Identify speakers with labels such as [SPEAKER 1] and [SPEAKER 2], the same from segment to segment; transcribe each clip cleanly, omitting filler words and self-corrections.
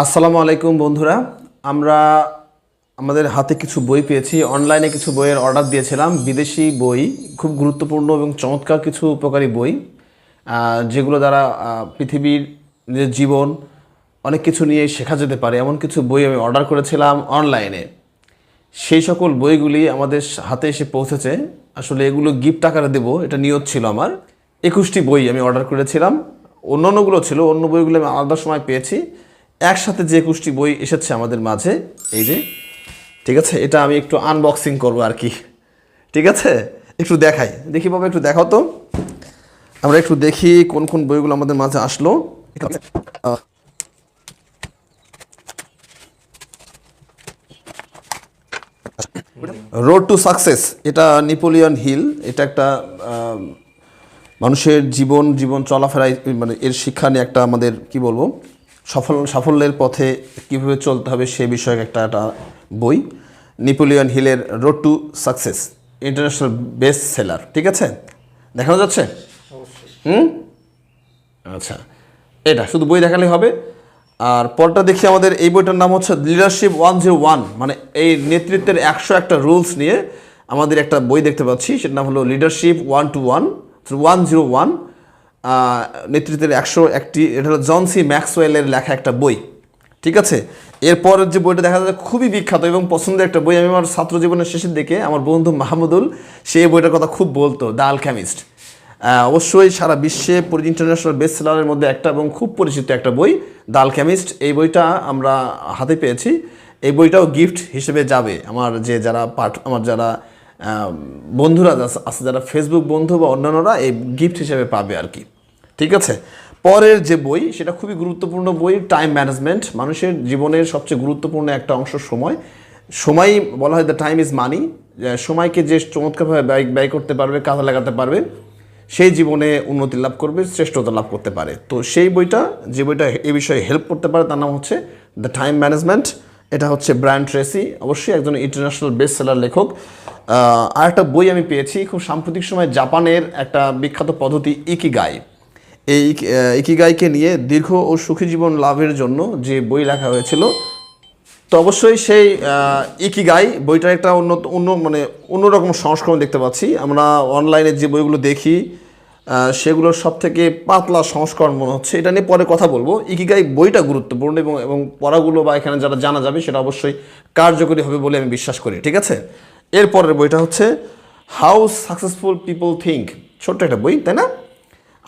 [SPEAKER 1] আসসালামু আলাইকুম বন্ধুরা। আমরা আমাদের হাতে কিছু বই পেয়েছি। অনলাইনে কিছু বইয়ের অর্ডার দিয়েছিলাম, বিদেশি বই, খুব গুরুত্বপূর্ণ এবং চমৎকার কিছু উপকারী বই, যেগুলো দ্বারা পৃথিবীর যে জীবন অনেক কিছু নিয়ে শেখা যেতে পারে, এমন কিছু বই আমি অর্ডার করেছিলাম অনলাইনে। সেই সকল বইগুলি আমাদের হাতে এসে পৌঁছেছে। আসলে এগুলো গিফট আকারে দেবো, এটা নিয়ত ছিল আমার। 21টি বই আমি অর্ডার করেছিলাম। অন্যান্যগুলো ছিল, অন্য বইগুলো আমি আলাদা সময় পেয়েছি। একসাথে যে 21টি বই এসেছে আমাদের মাঝে, এই যে, ঠিক আছে। এটা আমি একটু আনবক্সিং করবো আর কি, ঠিক আছে। একটু দেখাই, দেখি বাবা, একটু দেখাও তো। আমরা একটু দেখি কোন কোন বইগুলো আমাদের মাঝে আসলো। রোড টু সাকসেস, এটা নেপোলিয়ন হিল। এটা একটা মানুষের জীবন চলাফেরায়, মানে এর শিক্ষা নিয়ে একটা, আমাদের কি বলবো, সাফল্যের পথে কীভাবে চলতে হবে সে বিষয়ক একটা বই। নেপোলিয়ন হিলের road to success, international best seller, ঠিক আছে। দেখানো যাচ্ছে? আচ্ছা, এটা শুধু বই দেখালেই হবে। আর পরটা দেখি, আমাদের এই বইটার নাম হচ্ছে লিডারশিপ 101, মানে এই নেতৃত্বের 101টা রুলস নিয়ে আমাদের একটা বই দেখতে পাচ্ছি। সেটার নাম হলো লিডারশিপ 101, নেতৃত্বের 101টি। এটা হলো জন সি ম্যাক্সওয়েলের লেখা একটা বই, ঠিক আছে। এরপরের যে বইটা দেখা যায় খুবই বিখ্যাত এবং পছন্দের একটা বই, আমি আমার ছাত্র জীবনের শেষের দিকে আমার বন্ধু মাহমুদুল সেই বইটার কথা খুব বলতো, দ্য আলকেমিস্ট। অবশ্যই সারা বিশ্বে ইন্টারন্যাশনাল বেস্ট সেলারের মধ্যে একটা এবং খুব পরিচিত একটা বই, দ্য আলকেমিস্ট। এই বইটা আমরা হাতে পেয়েছি। এই বইটাও গিফট হিসেবে যাবে আমার আমার যারা বন্ধুরা আছে, যারা ফেসবুক বন্ধু বা অন্যান্যরা, এই গিফট হিসেবে পাবে আর কি, ঠিক আছে। পরের যে বই, সেটা খুবই গুরুত্বপূর্ণ বই, টাইম ম্যানেজমেন্ট। মানুষের জীবনের সবচেয়ে গুরুত্বপূর্ণ একটা অংশ সময় বলা হয় দ্য টাইম ইজ মানি। সময়কে যে চমৎকারভাবে ব্যয় করতে পারবে, কাজে লাগাতে পারবে, সেই জীবনে উন্নতি লাভ করবে, শ্রেষ্ঠতা লাভ করতে পারে। তো সেই বইটা, যে বইটা এই বিষয়ে হেল্প করতে পারে, তার নাম হচ্ছে দ্য টাইম ম্যানেজমেন্ট। এটা হচ্ছে ব্রায়ান ট্রেসি, অবশ্যই একজন ইন্টারন্যাশনাল বেস্ট সেলার লেখক। আর একটা বই আমি পেয়েছি খুব সাম্প্রতিক সময়, জাপানের একটা বিখ্যাত পদ্ধতি ইকিগাই। এই ইকিগাইকে নিয়ে দীর্ঘ ও সুখী জীবন লাভের জন্য যে বই লেখা হয়েছিল। তো অবশ্যই সেই ইকিগাই বইটার একটা অন্যরকম সংস্করণ দেখতে পাচ্ছি। আমরা অনলাইনে যে বইগুলো দেখি সেগুলোর সব থেকে পাতলা সংস্করণ মনে হচ্ছে। এটা নিয়ে পরে কথা বলবো। ইকিগাই বইটা গুরুত্বপূর্ণ এবং পড়াগুলো বা এখানে যারা জানা যাবে সেটা অবশ্যই কার্যকরী হবে বলে আমি বিশ্বাস করি, ঠিক আছে। এরপরের বইটা হচ্ছে হাউ সাকসেসফুল পিপল থিঙ্ক। ছোট্ট একটা বই, তাই না?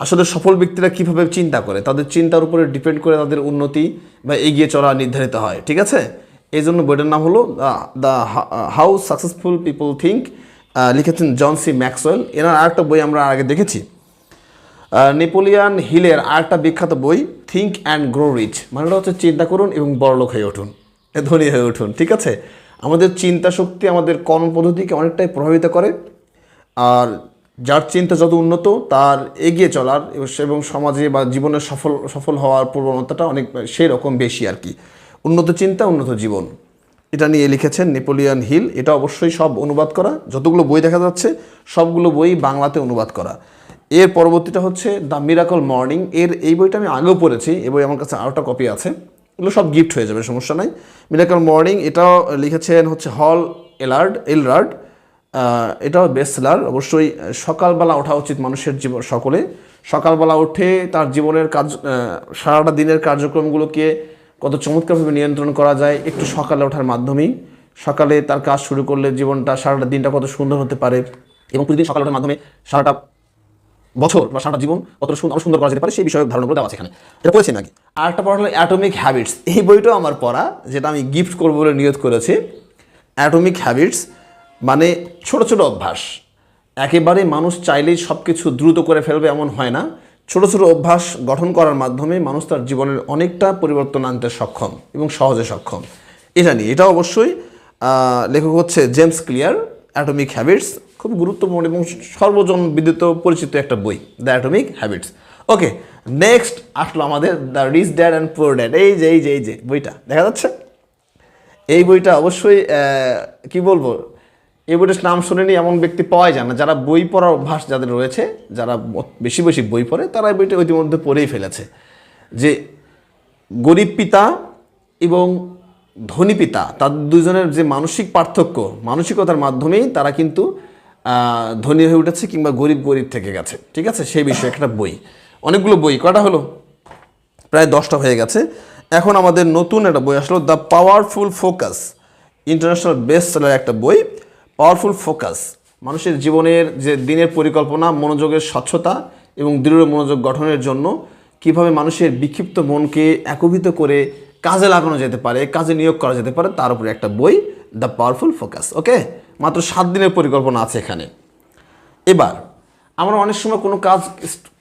[SPEAKER 1] আসলে সফল ব্যক্তিরা কীভাবে চিন্তা করে, তাদের চিন্তার উপরে ডিপেন্ড করে তাদের উন্নতি বা এগিয়ে চলা নির্ধারিত হয়, ঠিক আছে। এই জন্য বইটার নাম হলো the how successful people think, লিখেছেন জন সি ম্যাক্সওয়েল। এনার আরেকটা বই আমরা আগে দেখেছি, নেপোলিয়ান হিলের আরেকটা বিখ্যাত বই, থিঙ্ক অ্যান্ড গ্রো রিচ। মানেটা হচ্ছে চিন্তা করুন এবং বড়লোক হয়ে উঠুন, ধনী হয়ে উঠুন, ঠিক আছে। আমাদের চিন্তা শক্তি আমাদের কর্মপদ্ধতিকে অনেকটাই প্রভাবিত করে। আর যার চিন্তা যত উন্নত, তার এগিয়ে চলার এবং সমাজে বা জীবনে সফল হওয়ার প্রবণতাটা অনেক সেই রকম বেশি আর কি। উন্নত চিন্তা, উন্নত জীবন, এটা নিয়ে লিখেছেন নেপোলিয়ান হিল। এটা অবশ্যই সব অনুবাদ করা, যতগুলো বই দেখা যাচ্ছে সবগুলো বই বাংলাতে অনুবাদ করা। এর পরবর্তীটা হচ্ছে দ্য মিরাকল মর্নিং। এই বইটা আমি আগেও পড়েছি, এই বই আমার কাছে আরেকটা কপি আছে। এগুলো সব গিফট হয়ে যাবে, সমস্যা নাই। মিরাকল মর্নিং এটাও লিখেছেন হচ্ছে হল এলরাড। এটাও বেস্ট সেলার। অবশ্যই সকালবেলা ওঠা উচিত মানুষের জীবন, সকলে সকালবেলা উঠে তার জীবনের সারাটা দিনের কার্যক্রমগুলোকে কত চমৎকারভাবে নিয়ন্ত্রণ করা যায় একটু সকালে ওঠার মাধ্যমেই। সকালে তার কাজ শুরু করলে জীবনটা, সারাটা দিনটা কত সুন্দর হতে পারে, এবং প্রতিদিন সকালে ওঠার মাধ্যমে সারাটা বছর বা সারাটা জীবন কত সুন্দর করা যেতে পারে সেই বিষয়ে ধারণাগুলো দেওয়া আছে এখানে। এটা পড়েছি নাকি? আর একটা পড়া হলো অ্যাটমিক হ্যাবিটস। এই বইটাও আমার পড়া, যেটা আমি গিফট করবো বলে নিয়ত করেছি। অ্যাটমিক হ্যাবিটস মানে ছোট ছোট অভ্যাস। একেবারে মানুষ চাইলেই সব কিছু দ্রুত করে ফেলবে এমন হয় না। ছোট ছোট অভ্যাস গঠন করার মাধ্যমে মানুষ তার জীবনের অনেকটা পরিবর্তন আনতে সক্ষম এবং সহজে সক্ষম। এটা নিয়ে, এটা অবশ্যই লেখক হচ্ছে জেমস ক্লিয়ার। অ্যাটমিক হ্যাবিটস খুব গুরুত্বপূর্ণ এবং সর্বজন বিদিত পরিচিত একটা বই, the atomic habits. Okay, next আসলো আমাদের the rich dad and poor dad. এই যে বইটা দেখা যাচ্ছে, এই বইটা অবশ্যই কি বলবো, এই বইটার নাম শুনেনি এমন ব্যক্তি পাওয়াই যায় না। যারা বই পড়ার অভ্যাস যাদের রয়েছে, যারা বেশি বই পড়ে, তারা এই বইটা ইতিমধ্যে পড়েই ফেলেছে। যে গরিব পিতা এবং ধনী পিতা, তাদের দুজনের যে মানসিক পার্থক্য, মানসিকতার মাধ্যমেই তারা কিন্তু ধনী হয়ে উঠেছে কিংবা গরিব থেকে গেছে। ঠিক আছে, সেই বিষয়ে একটা বই, অনেকগুলো বই, কটা হলো, প্রায় 10টা হয়ে গেছে। এখন আমাদের নতুন একটা বই আসলো, the powerful focus, international best seller একটা বই। পাওয়ারফুল ফোকাস মানুষের জীবনের যে দিনের পরিকল্পনা, মনোযোগের স্বচ্ছতা এবং দৃঢ় মনোযোগ গঠনের জন্য কিভাবে মানুষের বিক্ষিপ্ত মনকে একীভূত করে কাজে লাগানো যেতে পারে, কাজে নিয়োগ করা যেতে পারে, তার উপরে একটা বই, দ্য পাওয়ারফুল ফোকাস। ওকে, মাত্র 7 দিনের পরিকল্পনা আছে এখানে। এবার আমরা অনেক সময় কোনো কাজ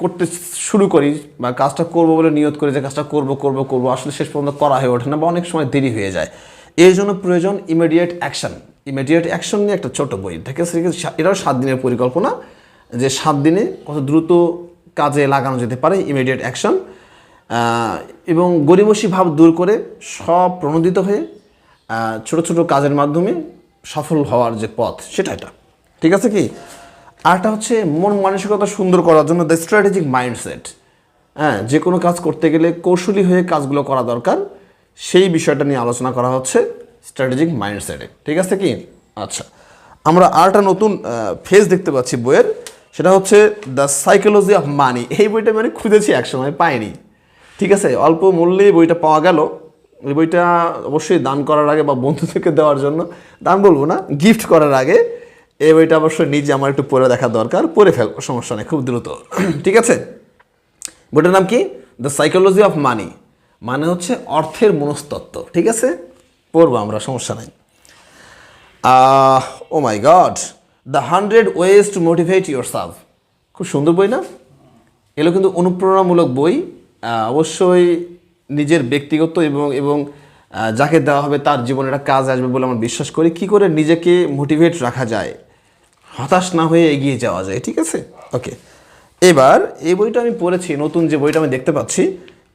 [SPEAKER 1] করতে শুরু করি বা কাজটা করবো বলে নিয়ত করি যে কাজটা করবো, আসলে শেষ পর্যন্ত করা হয়ে ওঠে না বা অনেক সময় দেরি হয়ে যায়। এর জন্য প্রয়োজন ইমিডিয়েট অ্যাকশন। ইমিডিয়েট অ্যাকশন নিয়ে একটা ছোট বই, ঠিক আছে, এটাও 7 দিনের পরিকল্পনা, যে 7 দিনে কত দ্রুত কাজে লাগানো যেতে পারে ইমিডিয়েট অ্যাকশন, এবং গরিবসী ভাব দূর করে সব প্রণোদিত হয়ে ছোট ছোট কাজের মাধ্যমে সফল হওয়ার যে পথ, সেটা এটা। ঠিক আছে কি, আরটা হচ্ছে মন মানসিকতা সুন্দর করার জন্য দ্য স্ট্র্যাটেজিক মাইন্ডসেট। হ্যাঁ, যে কোনো কাজ করতে গেলে কৌশলী হয়ে কাজগুলো করা দরকার, সেই বিষয়টা নিয়ে আলোচনা করা হচ্ছে স্ট্র্যাটেজিক মাইন্ডসেটে। ঠিক আছে কি, আচ্ছা, আমরা আরটা নতুন ফেজ দেখতে পাচ্ছি বইয়ের, সেটা হচ্ছে দ্য সাইকোলজি অফ মানি। এই বইটা মানে খুঁজেছি একসময়, পাইনি। ঠিক আছে, অল্প মূল্যে বইটা পাওয়া গেল। এই বইটা অবশ্যই দান করার আগে বা বন্ধুদেরকে দেওয়ার জন্য, দান বলবো না, গিফট করার আগে এই বইটা অবশ্যই নিজে আমার একটু পড়ে দেখা দরকার, পড়ে ফেলবো, সমস্যা নেই, খুব দ্রুত। ঠিক আছে, বইটার নাম কি, দ্য সাইকোলজি অফ মানি, মানে হচ্ছে অর্থের মনস্তত্ত্ব। ঠিক আছে, পড়বো আমরা, সমস্যা নেই। Oh my god, the 100 ways to motivate yourself, খুব সুন্দর বই না? এগুলো কিন্তু অনুপ্রেরণামূলক বই, অবশ্যই নিজের ব্যক্তিগত এবং যাকে দেওয়া হবে তার জীবনে একটা কাজ আসবে বলে আমরা বিশ্বাস করি। কী করে নিজেকে মোটিভেট রাখা যায়, হতাশ না হয়ে এগিয়ে যাওয়া যায়। ঠিক আছে, ওকে। এবার এই বইটা আমি পড়েছি, নতুন যে বইটা আমি দেখতে পাচ্ছি,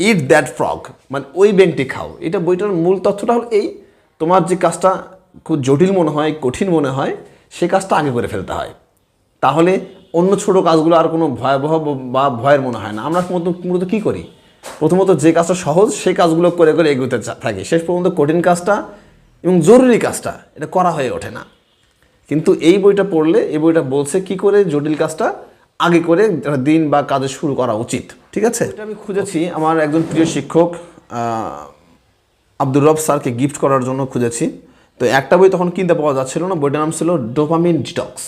[SPEAKER 1] ইট দ্যাট ফ্রগ, মানে ওই ব্যাঙটি খাও। এটা বইটার মূল তথ্যটা হলো এই, তোমার যে কাজটা খুব জটিল মনে হয়, কঠিন মনে হয়, সে কাজটা আগে করে ফেলতে হয়, তাহলে অন্য ছোট কাজগুলো আর কোনো ভয়াবহ বা ভয়ের মনে হয় না। আমরা মূলত কী করি, প্রথমত যে কাজটা সহজ সেই কাজগুলো করে করে এগোতে থাকি, শেষ পর্যন্ত কঠিন কাজটা এবং জরুরি কাজটা এটা করা হয়ে ওঠে না। কিন্তু এই বইটা পড়লে, এই বইটা বলছে কি করে জটিল কাজটা আগে করে দিন বা কাজে শুরু করা উচিত। ঠিক আছে, এটা আমি খুঁজেছি আমার একজন প্রিয় শিক্ষক আব্দুর রব স্যারকে গিফট করার জন্য খুঁজেছি। তো একটা বই তখন কিনতে পাওয়া যাচ্ছিল না, বইটার নাম ছিল ডোপামিন ডিটক্স।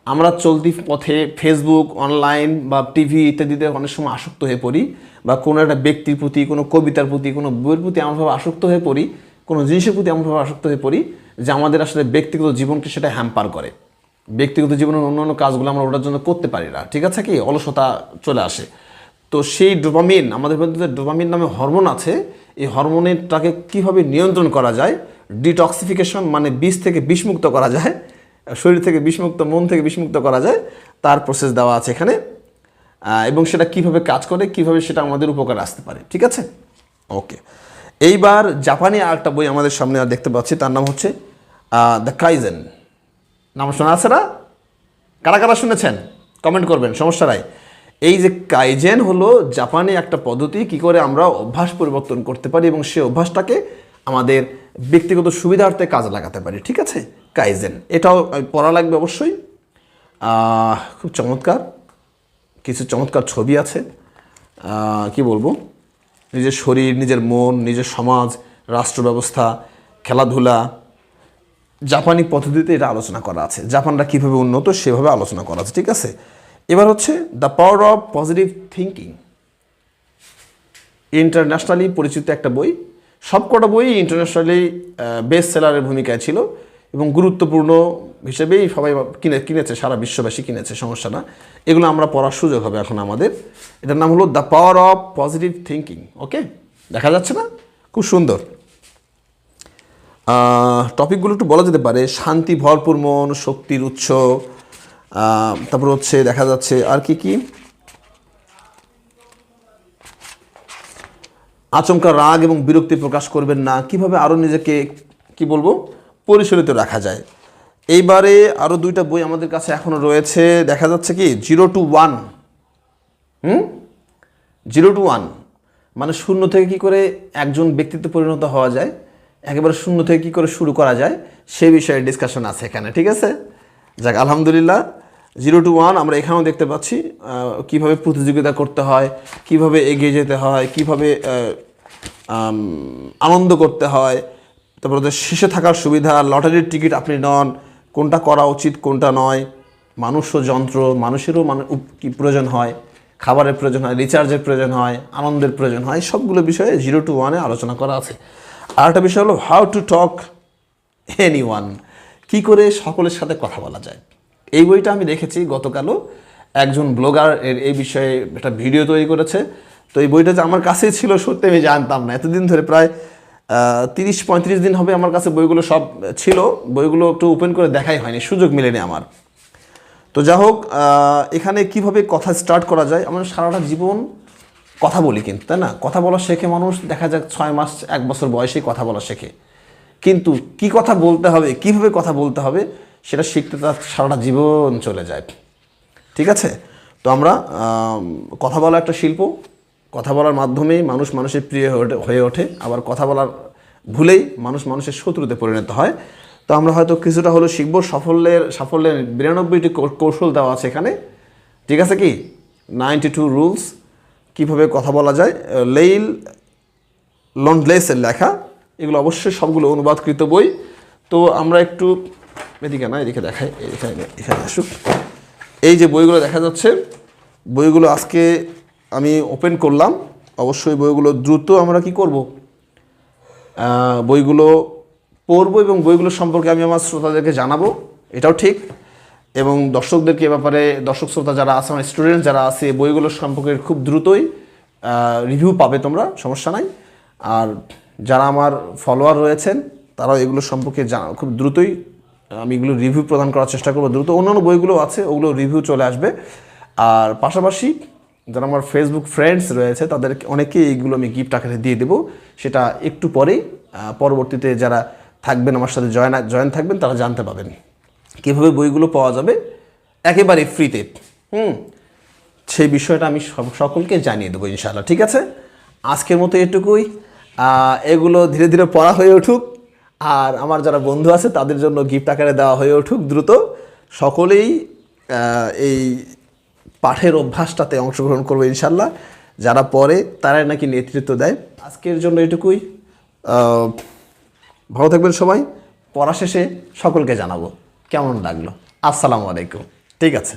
[SPEAKER 1] আমরা চলতি পথে ফেসবুক, অনলাইন বা টিভি ইত্যাদিতে অনেক সময় আসক্ত হয়ে পড়ি, বা কোনো একটা ব্যক্তির প্রতি, কোনো কবিতার প্রতি, কোনো বইয়ের প্রতি এমনভাবে আসক্ত হয়ে পড়ি, কোনো জিনিসের প্রতি এমনভাবে আসক্ত হয়ে পড়ি যে আমাদের আসলে ব্যক্তিগত জীবনকে সেটা হ্যাম্পার করে। ব্যক্তিগত জীবনের অন্যান্য কাজগুলো আমরা ওটার জন্য করতে পারি না। ঠিক আছে কি, অলসতা চলে আসে। তো সেই ডোপামিন, আমাদের মধ্যে ডোপামিন নামে হরমোন আছে, এই হরমোনটাকে কীভাবে নিয়ন্ত্রণ করা যায়, ডিটক্সিফিকেশন মানে বিষ থেকে বিষমুক্ত করা যায়, শরীর থেকে বিষমুক্ত, মন থেকে বিষমুক্ত করা যায়, তার প্রসেস দেওয়া আছে এখানে, এবং সেটা কিভাবে কাজ করে, কিভাবে সেটা আমাদের উপকার আসতে পারে। ঠিক আছে, ওকে। এইবার জাপানি আরেকটা বই আমাদের সামনে আর দেখতে পাচ্ছি, তার নাম হচ্ছে দ্য কাইজেন। নাম শোনা আছে না? কারা কারা শুনেছেন কমেন্ট করবেন, সমস্যা নাই। এই যে কাইজেন হলো জাপানি একটা পদ্ধতি, কি করে আমরা অভ্যাস পরিবর্তন করতে পারি এবং সেই অভ্যাসটাকে আমাদের ব্যক্তিগত সুবিধার্থে কাজে লাগাতে পারি। ঠিক আছে, কাইজেন, এটাও পড়া লাগবে অবশ্যই। খুব চমৎকার, কিছু চমৎকার ছবি আছে, কি বলবো, নিজের শরীর, নিজের মন, নিজের সমাজ, রাষ্ট্র ব্যবস্থা, খেলাধুলা, জাপানি পদ্ধতিতে এটা আলোচনা করা আছে। জাপানরা কীভাবে উন্নত সেভাবে আলোচনা করা আছে। ঠিক আছে, এবার হচ্ছে the power of positive thinking, internationally পরিচিত একটা বই। সবকটা বই ইন্টারন্যাশনালি বেস্ট সেলারের ভূমিকায় ছিল এবং গুরুত্বপূর্ণ হিসেবেই সবাই কিনেছে, সারা বিশ্ববাসী কিনেছে, সমস্যা না। এগুলো আমরা পড়ার সুযোগ হবে এখন আমাদের। এটার নাম হলো the power of positive thinking. Okay, দেখা যাচ্ছে না? খুব সুন্দর। টপিকগুলো একটু বলা যেতে পারে, শান্তি ভরপুর মন, শক্তির উৎস, তারপর হচ্ছে দেখা যাচ্ছে আর কি কি, আচমকা রাগ এবং বিরক্তি প্রকাশ করবেন না, কিভাবে আরও নিজেকে কি বলবো পরিচালিত রাখা যায়। এইবারে আরও 2টা বই আমাদের কাছে এখনও রয়েছে, দেখা যাচ্ছে কি 0 to 1, 0 to 1, মানে শূন্য থেকে কি করে একজন ব্যক্তিত্বে পরিণত হওয়া যায়, একেবারে শূন্য থেকে কি করে শুরু করা যায়, সে বিষয়ে ডিসকাশন আছে এখানে, ঠিক আছে। যাক আলহামদুলিল্লাহ, 0 to 1 আমরা এখানেও দেখতে পাচ্ছি কিভাবে প্রতিযোগিতা করতে হয়, কিভাবে এগিয়ে যেতে হয়, কিভাবে আনন্দ করতে হয়, তারপর ওদের শেষে থাকার সুবিধা, লটারির টিকিট আপনি নন, কোনটা করা উচিত কোনটা নয়, মানুষ ও যন্ত্র, মানুষেরও কি প্রয়োজন হয়, খাবারের প্রয়োজন হয়, রিচার্জের প্রয়োজন হয়, আনন্দের প্রয়োজন হয়, সবগুলো বিষয়ে 0 to 1 আলোচনা করা আছে। আর একটা বিষয় হলো হাউ টু টক এনিওয়ান, কী করে সকলের সাথে কথা বলা যায়। এই বইটা আমি দেখেছি গতকালও একজন ব্লগার এই বিষয়ে একটা ভিডিও তৈরি করেছে। তো এই বইটা যে আমার কাছেই ছিল সত্যি আমি জানতাম না, এতদিন ধরে প্রায় 30-35 দিন হবে আমার কাছে বইগুলো সব ছিল, বইগুলো একটু ওপেন করে দেখাই হয়নি, সুযোগ মেলেনি আমার। তো যা হোক, এখানে কিভাবে কথা স্টার্ট করা যায়। আমরা সারাটা জীবন কথা বলি কিন্তু, তাই না? কথা বলা শেখে মানুষ, দেখা যাক 6 মাস 1 বছর বয়সেই কথা বলা শেখে, কিন্তু কি কথা বলতে হবে, কিভাবে কথা বলতে হবে সেটা শিখতে তার সারাটা জীবন চলে যায়, ঠিক আছে। তো আমরা কথা বলা একটা শিল্প, কথা বলার মাধ্যমেই মানুষ মানুষের প্রিয় হয়ে ওঠে, আবার কথা বলার ভুলেই মানুষ মানুষের শত্রুতে পরিণত হয়। তো আমরা হয়তো কিছুটা হলেও শিখব। সাফল্যের 92টি কৌশল দেওয়া আছে এখানে, ঠিক আছে, কি 92 রুলস, কীভাবে কথা বলা যায়। লেইল লন্ডলেসের লেখা, এগুলো অবশ্যই সবগুলো অনুবাদকৃত বই। তো আমরা একটু এদিকে না, এদিকে দেখাই, এখানে আসুক। এই যে বইগুলো দেখা যাচ্ছে, বইগুলো আজকে আমি ওপেন করলাম। অবশ্যই বইগুলো দ্রুত আমরা কি করব, বইগুলো পড়বো এবং বইগুলো সম্পর্কে আমি আমার শ্রোতাদেরকে জানাবো, এটাও ঠিক। এবং দর্শকদেরকে এ ব্যাপারে, দর্শক শ্রোতা যারা আছে, আমার স্টুডেন্ট যারা আছে, বইগুলো সম্পর্কে খুব দ্রুতই রিভিউ পাবে তোমরা, সমস্যা নাই। আর যারা আমার ফলোয়ার রয়েছেন তারাও এগুলো সম্পর্কে খুব দ্রুতই আমি এগুলো রিভিউ প্রদান করার চেষ্টা করবো দ্রুত। অন্যান্য বইগুলো আছে, ওগুলো রিভিউ চলে আসবে। আর পাশাপাশি যারা আমার ফেসবুক ফ্রেন্ডস রয়েছে তাদেরকে অনেকেই এইগুলো আমি গিফট আকারে দিয়ে দেবো, সেটা একটু পরেই। পরবর্তীতে যারা থাকবেন আমার সাথে জয়েন থাকবেন তারা জানতে পাবেন কীভাবে বইগুলো পাওয়া যাবে একেবারে ফ্রিতে। সেই বিষয়টা আমি সকলকে জানিয়ে দেবো ইনশাআল্লাহ, ঠিক আছে। আজকের মতো এটুকুই, এগুলো ধীরে ধীরে পড়া হয়ে উঠুক, আর আমার যারা বন্ধু আছে তাদের জন্য গিফট আকারে দেওয়া হয়ে উঠুক দ্রুত। সকলেই এই পাঠের অভ্যাসটাতে অংশগ্রহণ করবে ইনশাল্লাহ। যারা পড়ে তারাই নাকি নেতৃত্ব দেয়। আজকের জন্য এটুকুই, ভালো থাকবেন সবাই। পড়া শেষে সকলকে জানাবো কেমন লাগলো। আসসালামু আলাইকুম, ঠিক আছে।